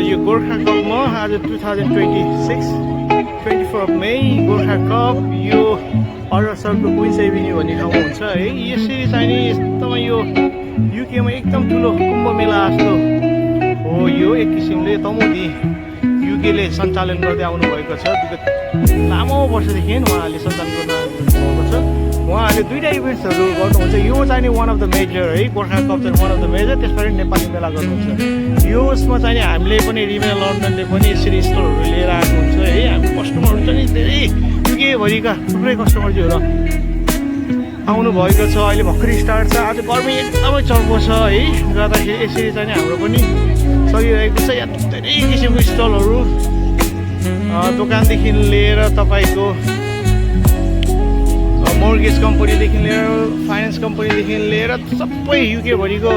यो गोर्खा कपमा आज 2026 24 मई गोर्खा कप यो अमृतसरको क्विन्स एभिन्यू भन्ने ठाउँमा हुन्छ है। यसरी चाहिँ नि एकदमै यो युकेमा एकदम ठुलो कुम्भ मेला जस्तो हो यो। एक किसिमले तमुदी युकेले सञ्चालन गर्दै आउनुभएको छ। लामो वर्षदेखि उहाँहरूले सञ्चालन गर्नुभएको छ। उहाँहरूले दुईवटा इभेन्ट्सहरू गर्नुहुन्छ। यो चाहिँ नि वान अफ द मेजर है, गोर्खा कप चाहिँ वान अफ द मेजर। त्यसपछि नेपाली मेला गर्नुहुन्छ। यो उसमा चाहिँ नि हामीले पनि रिमेल लन्डनले पनि यसरी स्टोरहरू लिएर आएको हुन्छ है। हामी कस्टमरहरू चाहिँ धेरै युकेभरिका थुप्रै कस्टमरहरू आउनुभएको छ। अहिले भर्खरै स्टार्ट छ। आज गर्मी एकदमै चर्को छ है, गर्दाखेरि यसरी चाहिँ नि हाम्रो पनि सकिरहेको छ। यहाँ धेरै किसिमको स्टलहरू दोकानदेखि लिएर तपाईँको मोर्गेज कम्पनीदेखि लिएर फाइनेन्स कम्पनीदेखि लिएर सबै युकेभरिको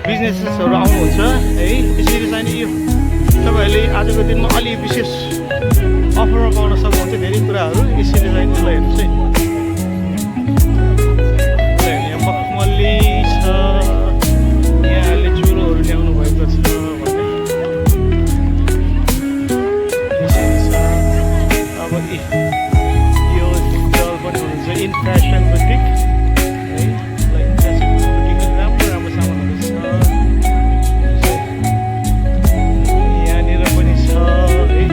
बिजनेसेसहरू आउनुहुन्छ है। यसरी चाहिँ नि यो तपाईँहरूले आजको दिनमा अलि विशेष अफरमा पाउन सक्नुहुन्छ धेरै कुराहरू। यसरी चाहिँ नि हेर्नुहोस् है, यहाँ मखमली छ, यहाँले चुरोहरू ल्याउनु भएको छ भन्ने यसरी छ। अब यो स्टल पनि हुनुहुन्छ इन फ्यासन बुटिक है। इन फ्यासन बुटिकमा राम्रो राम्रो सामानहरू छ। यहाँनिर पनि छ है।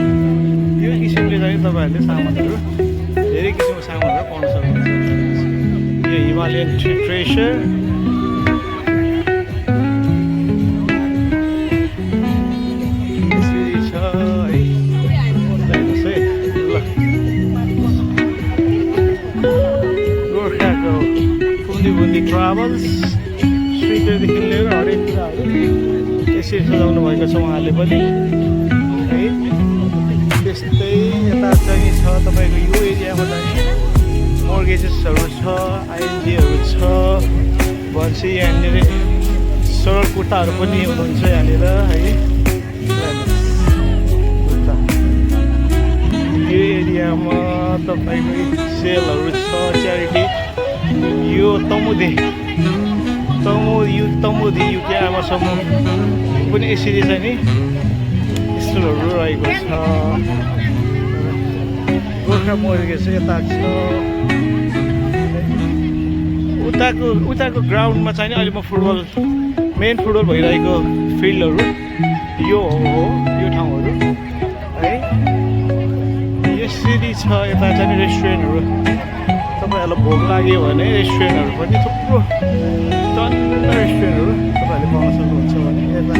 यो किसिमले चाहिँ तपाईँहरूले सामानहरू धेरै किसिमको सामानहरू पाउन सक्नुहुन्छ। यो हिमालयन ट्रेसर यसरी छ है। हेर्नुहोस् है, ल गोर्खाको बुन्दी ट्राभल्स स्विटरदेखि लिएर हरेक कुराहरू यसरी सजाउनु भएको छ उहाँहरूले पनि है। त्यस्तै यता चाहिँ छ तपाईँको यो एरियामा चाहिँ मोर्गेजेसहरू छ, आइएनजीहरू छ भन्छ। यहाँनिर सरल कुर्ताहरू पनि हुनुहुन्छ यहाँनिर है। कुर्ता यो एरियामा तपाईँको सेलहरू छ, च्यारिटी। यो तमुदी युके आमासम्म पनि यसरी चाहिँ नि स्टलहरू रहेको छ। गोर्खा मोर्गेज यता छ। उताको ग्राउन्डमा चाहिँ नि अहिले म मेन फुटबल भइरहेको फिल्डहरू यो हो, यो ठाउँहरू है। यसरी छ। यता चाहिँ नि रेस्टुरेन्टहरू, तपाईँहरूलाई भोक लाग्यो भने रेस्टुरेन्टहरू पनि थुप्रो टन्न रेस्टुरेन्टहरू तपाईँहरूले पाउन सक्नुहुन्छ भने। यता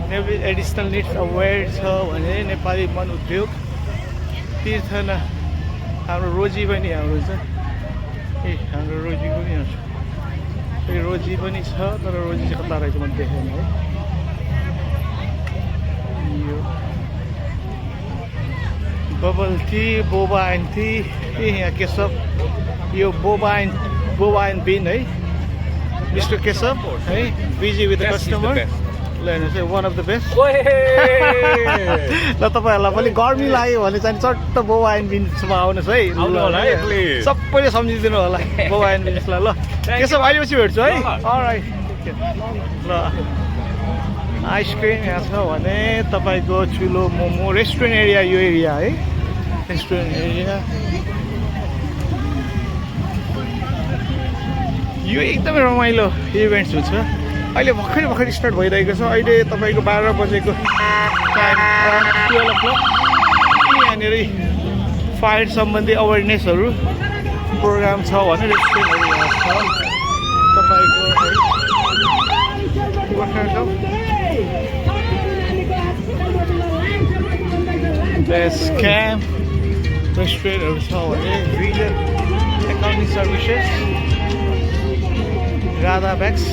नेभली एडिसनल निड्स अवेयर छ भने नेपाली मन उद्योग तीर्थन हाम्रो रोजी पनि हाम्रो छ। हाम्रो रोजीको पनि छ। रोजी पनि छ, तर रोजी चाहिँ कता रहेछ मैले देखेन है। यो bubble tea, Boba and T, यहाँ केशव। यो बोबा एन्ड बिन है, मिस्टर केशव है, बिजी विथ द कस्टमर। ल हेर्नुहोस् है, वान अफ द बेस्ट। ल तपाईँहरूलाई पनि गर्मी लाग्यो भने चाहिँ चट्ट बोबा एन्ड बिन्समा आउनुहोस् है। सबैले सम्झिदिनु होला बोबा एन्ड बिन्सलाई। ल केशव आइपछि भेट्छु है। अलराइट ल आइसक्रिम यहाँ छ भने तपाईँको चुलो मोमो रेस्टुरेन्ट एरिया यो एरिया है, रेस्टुरेन्ट एरिया। यो एकदमै रमाइलो इभेन्ट्स हुन्छ। अहिले भर्खरै स्टार्ट भइरहेको छ। अहिले तपाईँको 12 बजेको टाइम 12 o'clock। यहाँनिर फायर सम्बन्धी अवेरनेसहरू प्रोग्राम छ भने रेस्टुरेन्टहरू यहाँ छ तपाईँको गोर्खा बेस्ट क्याम्प रेस्टुरेन्टहरू छ भने भिजन एकाउन्टिङ सर्भिसेस, राधा ब्याक्स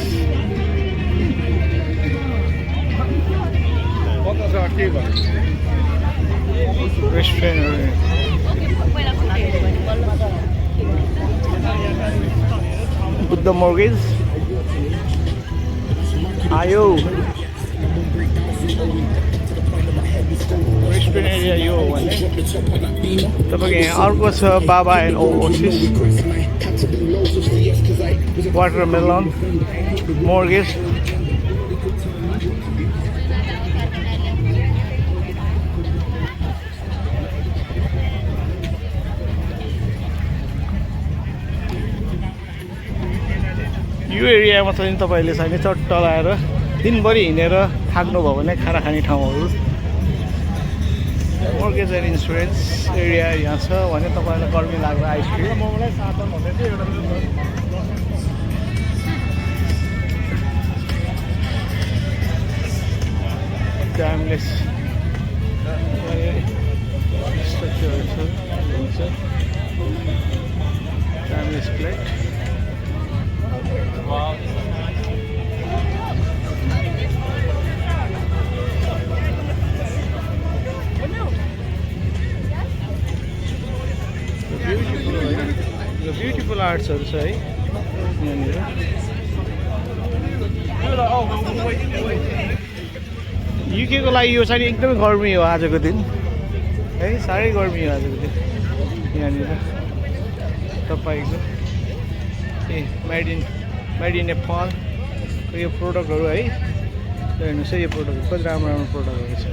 रेस्टुरेन्टहरू। बुद्ध मोर्गेज आयो। रेस्टुरेन्ट एरिया यो हो भने तपाईँको यहाँ अर्को छ बाबा एन्ड ओसिस, वाटरमेलन, मोर्गेज यो एरियामा चाहिँ तपाईँले चाहिँ चट्ट लगाएर दिनभरि हिँडेर थाक्नुभयो भने खाना खाने ठाउँहरू मोर्गेज एन्ड इन्सुरेन्स एरिया यहाँ छ भने तपाईँलाई गर्मी लाग्दा आइसक्रिम टाइमलेस स्ट्रक्चरहरू हुन्छ टाइमलेस प्लेट ब्युटिफुल आर्ट्सहरू छ है यहाँनिर युकेको लागि यो चाहिँ एकदमै गर्मी हो आजको दिन है साह्रै गर्मी हो आजको दिन यहाँनिर तपाईँको मेड इन नेपालको यो प्रोडक्टहरू है हेर्नुहोस् है यो प्रोडक्टहरू कति राम्रो राम्रो प्रोडक्टहरू छ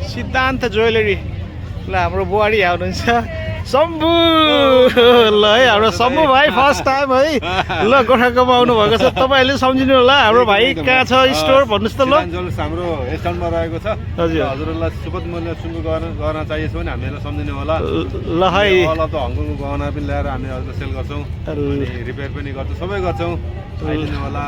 सिद्धान्त ज्वेलरी ल हाम्रो बुहारी आउनुहुन्छ शम्भु ल है हाम्रो शम्भु भाइ फर्स्ट टाइम है ल गोर्खाकोमा आउनु भएको छ तपाईँहरूले सम्झिनु होला हाम्रो भाइ कहाँ छ स्टोर भन्नुहोस् त ल हाम्रो स्ट्यान्डमा रहेको छ हजुर हजुरहरूलाई सुपथ मूल्य सुनको गर्न चाहिएको छ भने हामीलाई सम्झिनु होला ल है त हङकङको गहना पनि ल्याएर हामी हजुर सेल गर्छौँ रिपेयर पनि गर्छौँ सबै गर्छौँ आइदिनु होला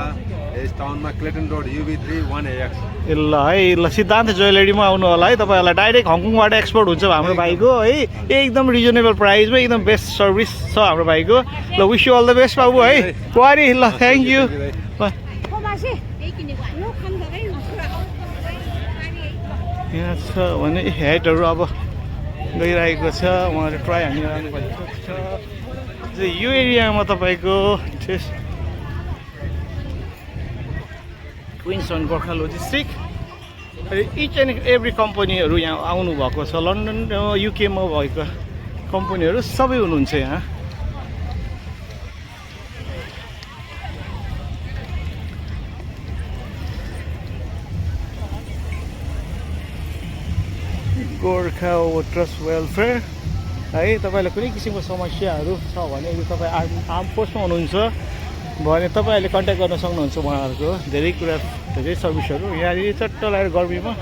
यस टाउनमा क्लेटन रोड UB3 1AX ल है ल सिद्धान्त ज्वेलरीमा आउनु होला है तपाईँहरूलाई डाइरेक्ट हङकङबाट एक्सपोर्ट हुन्छ हाम्रो भाइको है एकदम रिजनेबल प्राइसमा एकदम बेस्ट सर्भिस छ हाम्रो भाइको ल wish you all the best बाबु है कुवारी ल थ्याङ्क यू यहाँ छ भने हेडहरू अब गइरहेको छ उहाँले ट्राई हानिरहनु भएको छ यो एरियामा तपाईँको क्विन्सन Gorkha logistic each and every कम्पनीहरू यहाँ आउनुभएको छ लन्डन युकेमा भएको कम्पनीहरू सबै हुनुहुन्छ यहाँ गोर्खा वोटर्स वेलफेयर है तपाईँलाई कुनै किसिमको समस्याहरू छ भने यदि तपाईँ आर्म फोर्समा हुनुहुन्छ भने तपाईँहरूले कन्ट्याक्ट गर्न सक्नुहुन्छ उहाँहरूको धेरै कुरा धेरै सर्भिसहरू यहाँनिर चट्ट लगाएर गर्मीमा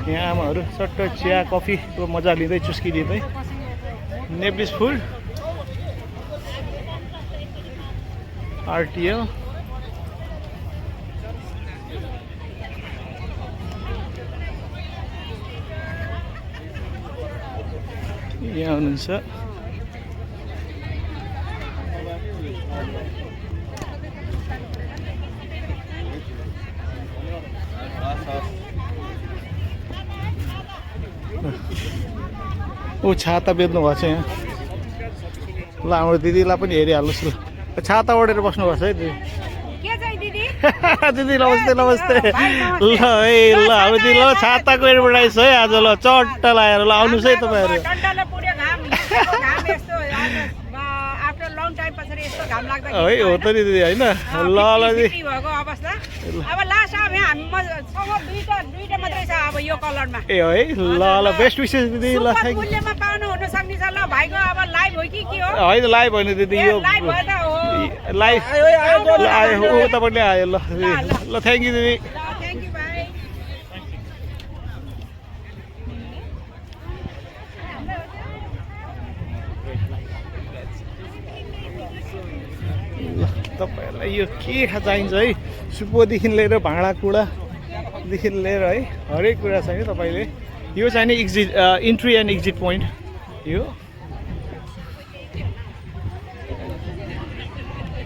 यहाँ आमाहरू चट्ट चिया कफीको मजा लिँदै चुस्की लिँदै नेप्लिस फुड RTL यहाँ हुनुहुन्छ ऊ छाता बेच्नु भएको छ यहाँ ल हाम्रो दिदीलाई पनि हेरिहाल्नुहोस् ल छाता ओढेर बस्नुभएको छ है दिदी दिदी नमस्ते नमस्ते ल है ल हाम्रो दिदी ल छाताको एडभर्टाइज है आज ल चट्ट लगाएर ल आउनुहोस् है तपाईँहरू है हो त नि दिदी होइन ल ल दिदी ए है ल ल बेस्ट विशेष दिदी ल होइन लाइभ होइन दिदी यो लाइभ ल आयो उता पनि आयो ल ल थ्याङ्क यू दिदी तपाईँहरूलाई यो के चाहिन्छ है सुपोदेखि लिएर भाँडाकुँडादेखि लिएर है हरेक कुरा छ नि तपाईँले यो चाहिँ नि exit entry and exit point यो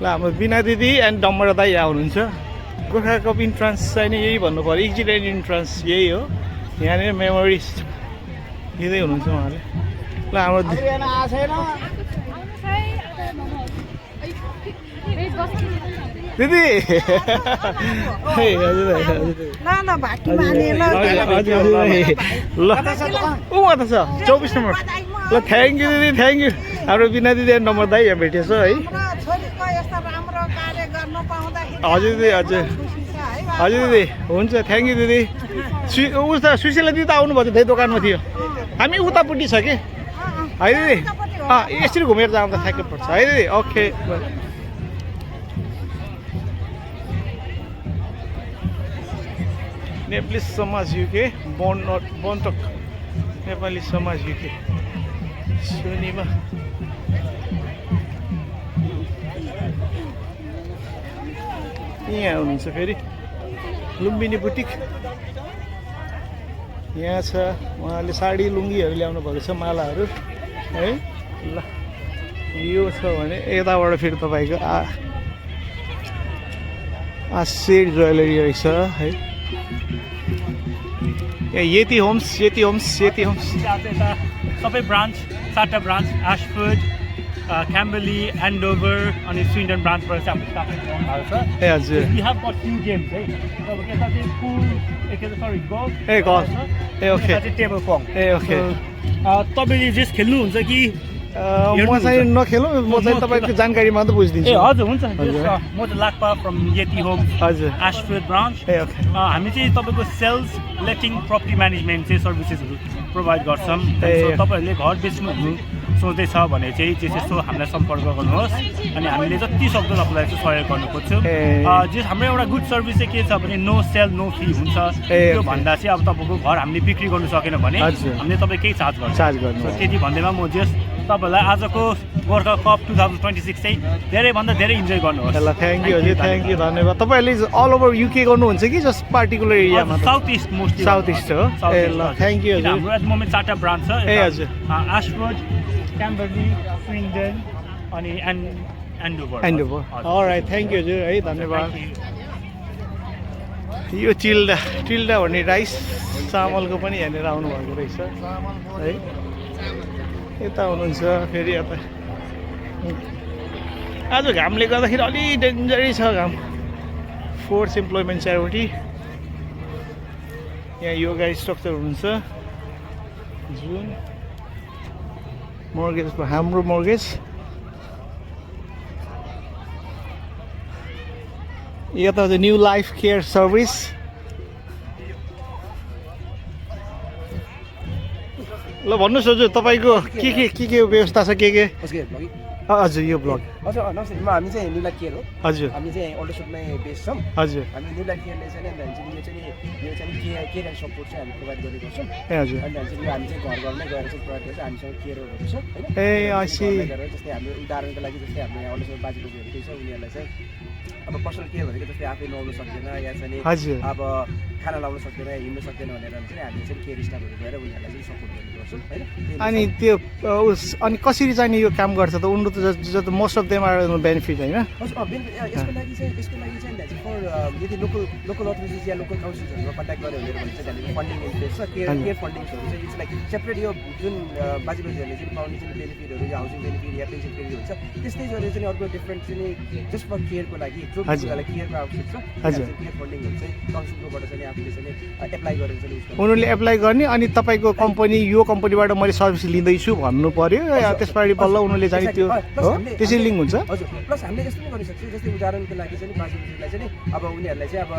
ल हाम्रो बिना दिदी एन्ड डम्बर दाइ आउनुहुन्छ गोर्खा कप इन्ट्रान्स चाहिँ नि यही भन्नु पऱ्यो एक्जिट एन्ड इन्ट्रान्स यही हो यहाँनिर मेमोरिज लिँदै हुनुहुन्छ उहाँले ल हाम्रो दिदी हजुर ल ऊ त छ 24 नम्बर ल थ्याङ्क यू दिदी थ्याङ्क यू हाम्रो बिना दिदी नम्बर दाइ यहाँ भेटेछ है हजुर दिदी हजुर हजुर दिदी हुन्छ थ्याङ्क यू दिदी उता सुशीला दिदी त आउनुभएको थियो त्यही दोकानमा थियो हामी उतापट्टि छ कि है दिदी यसरी घुमेर जाँदा ठ्याक्कै पर्छ है दिदी ओके नेपाली समाज युके बनटक नेपाली समाज युके सुनिमा यहाँ हुनुहुन्छ फेरि लुम्बिनी बुटिक यहाँ छ उहाँले साडी लुङ्गीहरू ल्याउनु भएको छ मालाहरू है ल यो छ भने यताबाट फेरि तपाईँको सेड ज्वेलरी रहेछ है यति होम्स सबै ब्रान्च 7टा ब्रान्च एशफोर्ड क्याम्बली एन्डोभर अनि स्विन्डन ब्रान्चबाट चाहिँ हाम्रो स्टाफले ल्याउनु भएको छ ए हजुर we have got few games है तपाईँको यता चाहिँ पुल गल्फ ए गल्फ ए ओके टेबल पङ ए ओके तपाईँले जेस खेल्नुहुन्छ कि म चाहिँ नखेलौँ म चाहिँ तपाईँको जानकारी मात्र बुझिदिन्छु ए हजुर हुन्छ म चाहिँ लाक्पा फ्रम यति होम हजुर एशफोर्ड ब्रान्च ए ओके हामी चाहिँ तपाईँको सेल्स लेटिङ प्रपर्टी म्यानेजमेन्ट चाहिँ सर्भिसेसहरू प्रोभाइड गर्छौँ तपाईँहरूले घर बेच्नु सोच्दैछ भने चाहिँ यसो हामीलाई सम्पर्क गर्नुहोस् अनि हामीले जति सक्दो तपाईँलाई चाहिँ सहयोग गर्नु खोज्छौँ जस हाम्रो एउटा गुड सर्भिस चाहिँ के छ भने नो सेल नो फी हुन्छ त्यो भन्दा चाहिँ अब तपाईँको घर हामीले बिक्री गर्नु सकेन भने हामीले तपाईँ केही चार्ज गर्छ त्यति भन्दैमा म जस तपाईँहरूलाई आजको गोर्खा कप 2026 चाहिँ धेरैभन्दा धेरै इन्जोय गर्नुहोस् ल थ्याङ्क यू हजुर थ्याङ्क यू धन्यवाद तपाईँहरूले अल ओभर युके गर्नुहुन्छ कि जस्ट पार्टिकुलर एरियामा south east mostly south east हो ए ल थ्याङ्क यू हजुर हाम्रो एट मोमेन्ट 4टा ब्रान्च छ ए हजुर एशफोर्ड क्याम्बरली स्विन्डन अनि एन्डोभर अलराइट थ्याङ्क यू हजुर है धन्यवाद यो टिल्डा भन्ने राइस चामलको पनि यहाँनिर आउनुभएको रहेछ है यता हुनुहुन्छ फेरि यता आज घामले गर्दाखेरि अलि डेन्जरै छ घाम फोर्स इम्प्लोइमेन्ट च्यारिटी यहाँ योगा स्ट्रक्चर हुनुहुन्छ जुन मर्गेजको हाम्रो मर्गेज यता चाहिँ न्यू लाइफ केयर सर्भिस ल भन्नुहोस् हजुर तपाईँको के व्यवस्था छ के हजुर यो ब्लग हजुर नमस्ते हामी चाहिँ न्यू लाइफ केयर हो हजुर हामी चाहिँ ओल्ड सुटमै बेस्ड छौँ हजुर हामी न्यू लाइफ केयरले चाहिँ यो चाहिँ केयर एन्ड सपोर्ट चाहिँ हामी प्रोभाइड गरेको छौँ ए हजुर अनि हामी चाहिँ घर घरमै गएर चाहिँ प्रोभाइड गर्छ हामीसँग केयरहरू छ होइन ए असी गरेर जस्तै हाम्रो उदाहरणको लागि जस्तै हाम्रो यहाँ ओल्ड सुट बाजेबोजूहरू केही छ उनीहरूलाई चाहिँ अब पर्सनल केयर भनेको जस्तै आफै नुहाउनु सक्दैन या चाहिँ अब खाना लाउनु सक्दैन हिँड्नु सक्दैन भनेर चाहिँ हामी चाहिँ केयर स्टाफहरू गएर उनीहरूलाई चाहिँ सपोर्ट गर्ने गर्छौँ होइन अनि त्यो अनि कसरी चाहिँ यो काम गर्छ त उनीहरू त most of them are benefit होइन यसको लागि चाहिँ फर यदि लोकल अथोरिटिज या लोकल काउन्सिल्सहरूमा कन्ट्याक्ट गऱ्यो भने चाहिँ हामीले फन्डिङ इन्ट्रेस्ट छ केयर फन्डिङ्सहरू चाहिँ इट्स लाइक सेपरेट यो जुन बाजेबोजूहरूले चाहिँ पाउने चाहिँ बेनिफिटहरू या हाउसिङ बेनिफिट या पेन्सन बेनिफिट हुन्छ त्यस्तै गरेर चाहिँ अर्को डिफ्रेन्ट चाहिँ जस्ट फर केयरको लागि जो कुरालाई केयरको आवश्यक छ केयर फन्डिङहरू चाहिँ काउन्सिलकोबाट चाहिँ आफूले चाहिँ एप्लाई गरेर चाहिँ उनीहरूले एप्लाई गर्ने अनि तपाईँको कम्पनी यो कम्पनीबाट मैले सर्भिस लिँदैछु भन्नु पर्यो त्यस पछाडि बल्ल उनीहरूले चाहिँ त्यो त्यसै लिङ्क हुन्छ हजुर प्लस हामीले यस्तो पनि गरिन सक्छौँ जस्तै उदाहरणको लागि चाहिँ बाजेबोजूलाई चाहिँ अब उनीहरूलाई चाहिँ अब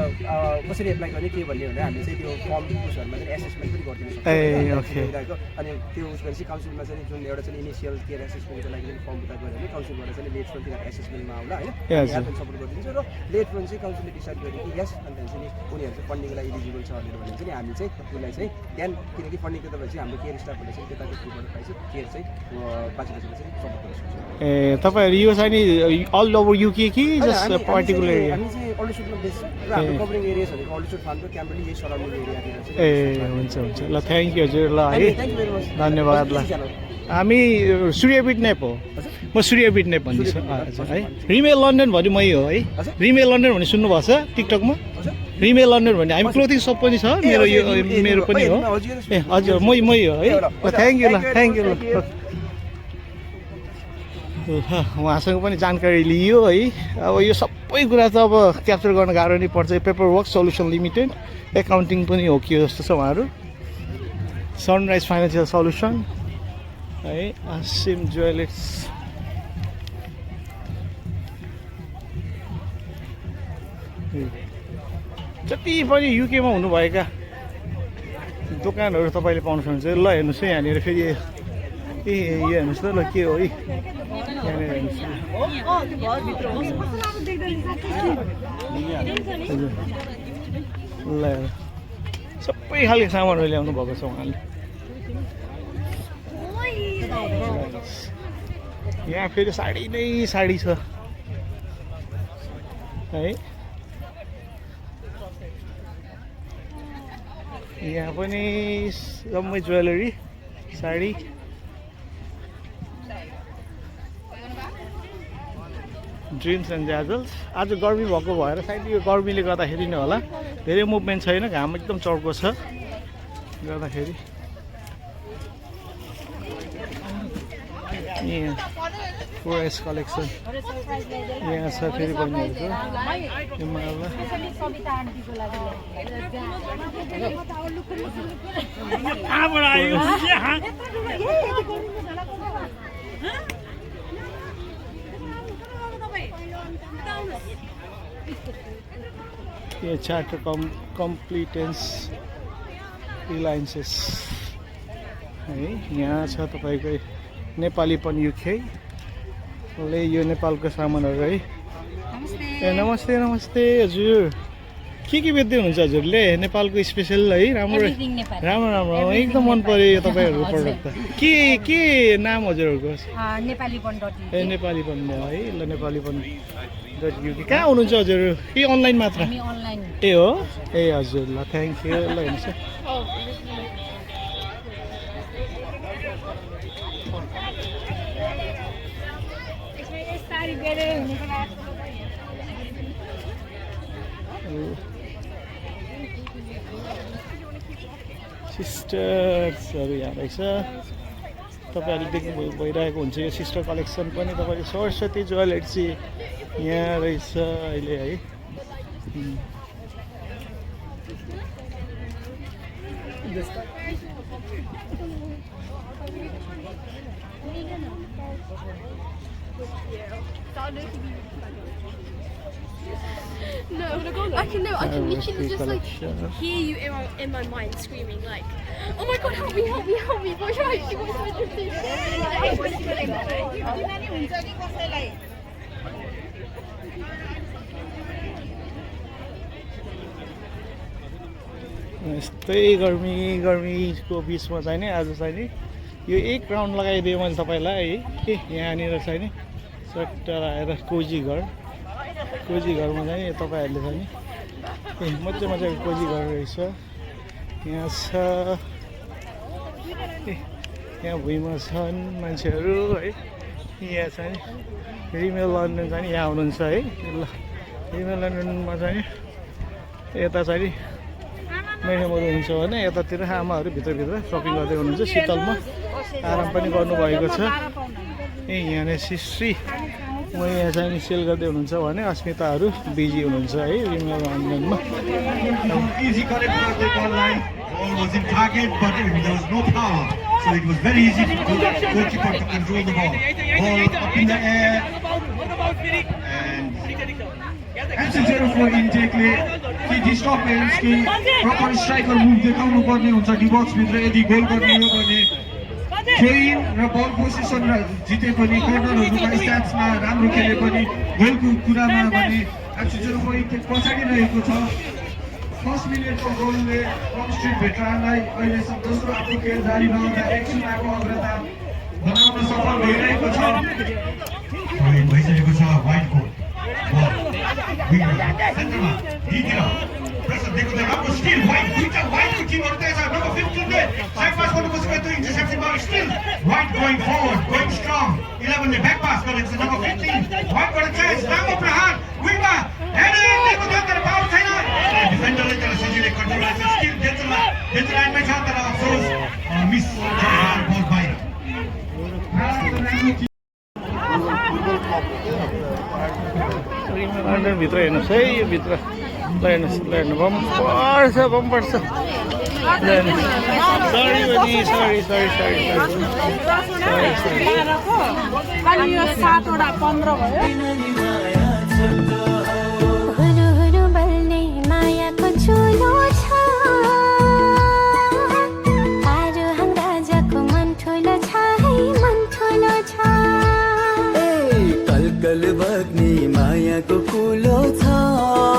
कसरी एप्लाई गर्ने के भन्ने भने हामीले चाहिँ त्यो फर्म उसहरूमा चाहिँ एसेसमेन्ट पनि गरिदिन सक्छौँ अनि त्यो उस गरेपछि काउन्सिलमा चाहिँ जुन एउटा चाहिँ इनिसियल केयर एसेसमेन्टको लागि चाहिँ फर्म बुझा गऱ्यो भने काउन्सिलबाट चाहिँ लेट फन्ड एसेसमेन्टमा आउला होइन हेल्प सपोर्ट गरिदिन्छ र लेट फन्ड चाहिँ काउन्सिलले डिसाइड गर्यो कि यस अनि चाहिँ उनीहरू चाहिँ फन्डिङको लागि इलिजिबल छ भनेर भने चाहिँ हामी चाहिँ उसलाई चाहिँ बिहान किनकि फन्डिङको तपाईँ चाहिँ हाम्रो केयर स्टाफहरूले चाहिँ त्यताको थ्रुबाट पाइन्छ केयर चाहिँ बाजेबोजूलाई चाहिँ सपोर्ट गर्न सक्छौँ ए तपाईँहरू यो चाहिँ नि अल ओभर युके कि जस्ट पर्टिकुलर एरिया हामी चाहिँ ओल्ड सुटमा बेस्ड र हाम्रो कभरिङ एरियाज भनेको ओल्ड सुट फार्मको क्याम्बरली यही सराउन्डिङ एरियातिर चाहिँ ए हुन्छ ल थ्याङ्क यू हजुर ल है धन्यवाद ल हामी सूर्यपीठ नेप हो म सूर्यपीठ नेप भन्दैछु हजुर है रिमेल लन्डन भन्ने मै हो है रिमेल लन्डन भन्ने सुन्नुभएको छ टिकटकमा रिमेल लन्डन भन्ने हामी क्लोथिङ सप पनि छ मेरो यो मेरो पनि हो ए हजुर मै हो है थ्याङ्क यू ल थ्याङ्क यू ल उहाँसँग पनि जानकारी लियो है अब यो सबै कुरा त अब क्याप्चर गर्न गाह्रो नै पर्छ paper work solution limited accounting पनि हो कि जस्तो छ उहाँहरू सनराइज फाइनेन्सियल सल्युसन है आसिम ज्वेलर्स जति पनि युकेमा हुनुभएका दोकानहरू तपाईँले पाउन सक्नुहुन्छ ल हेर्नुहोस् है यहाँनिर फेरि यो हेर्नुहोस् त ल के हो है यहाँनिर हेर्नुहोस् ल सबै खालको सामानहरू ल्याउनु भएको छ उहाँले यहाँ फेरि साडी नै साडी छ है यहाँ पनि जम्मै ज्वेलरी साडी ड्रिम्स एन्ड ज्याजल्स आज गर्मी भएको भएर सायद यो गर्मीले गर्दाखेरि नै होला धेरै मुभमेन्ट छैन घाम एकदम चर्को छ गर्दाखेरि यहाँ फरेस्ट कलेक्सन यहाँ छ फेरि बहिनीहरूको यो माला यहाँ चार्टर कम्प्लिटेन्स रिलायन्सेस है यहाँ छ तपाईँको नेपालीपन युखे ले यो नेपालको सामानहरू है ए नमस्ते नमस्ते हजुर के बेच्दै हुनुहुन्छ हजुरले नेपालको स्पेसल है राम्रो राम्रो राम्रो एकदम मन पर्यो यो तपाईँहरूको प्रडक्ट त के नाम हजुरहरूको ए नेपालीपन है ल नेपालीपन .uk कहाँ हुनुहुन्छ हजुर कि अनलाइन मात्र ए हो ए हजुर ल थ्याङ्क यू ल हेर्नुहोस् सिस्टर्सहरू यहाँ रहेछ तपाईँहरूले देख्नु भइरहेको हुन्छ यो सिस्टर कलेक्सन पनि तपाईँले सरस्वती ज्वेलरी यहाँ रहेछ अहिले है No, I can literally just like hear you in my mind screaming like, oh my god, help me, boy, right, she wants to do यस्तै गर्मीको बिचमा चाहिँ नि आज चाहिँ नि यो एक राउन्ड लगाइदिएँ मैले तपाईँलाई है यहाँनिर चाहिँ नि सट्टा आएर कोजी घरमा चाहिँ तपाईँहरूले चाहिँ नि मजाको कोजी घर रहेछ यहाँ छ यहाँ भुइँमा छन् मान्छेहरू है यहाँ चाहिँ रिमेल लन्डन चाहिँ यहाँ हुनुहुन्छ है ल रिमेल लन्डनमा चाहिँ यता चाहिँ महिनाहरू हुन्छ भने यतातिर आमाहरू भित्रभित्र सपिङ गर्दै हुनुहुन्छ शीतलमा आराम पनि गर्नुभएको छ ए यहाँ श्री म यहाँ चाहिँ सेल गर्दै हुनुहुन्छ भने अस्मिताहरू बिजी हुनुहुन्छ है Rimmel लन्डनमा So it was very easy for the goalkeeper to control the ball. Ball up in the air. And zero for intake. He stop and skill. Proper striker move देखाउनु पर्ने हुन्छ D box भित्र यदि goal गर्ने हो भने throw-in र बल position जिते पनि कर्नरहरुमा स्ट्याट्समा राम्रो खेले पनि गोलको कुरामा भने एब्सोल्युट for intake पछाडी रहेको छ फर्स्ट मिनेटको गोलले कम स्ट्रिट भेटरानलाई अहिलेसम्म दोस्रो आफ्नो खेल जारी रहँदा एक सुनाको अग्रता बनाउन सफल भइरहेको छ भइसकेको छ वाइड गोल सेन्टरमा दिदिन प्रेसर दिएको छ राम्रो स्टिल वाइड दुईटा वाइडको टिमहरु त्यहाँ छ नम्बर 15 ले साइड पास गर्नु खोजेको त्यो इन्टरसेप्सन भयो still wide going forward going strong 11 ले ब्याक पास गरेको छ नम्बर 15 वाइडबाट चान्स राम्रो प्रहार विङमा हेडर दिएको थियो तर पावर छैन डिफेन्डरले तर सजिलै कन्ट्रोल गरेछ स्टिल डेन्जर लाइनमै छ तर अफसोस मिस बल बाहिर भित्र हेर्नुहोस् है यो भित्र ल हेर्नुहोस् बम्पर छ ल हेर्नुहोस् सरी अनि यो 7 वटा 15 भयो कल बग्ने मायाको कुलो छ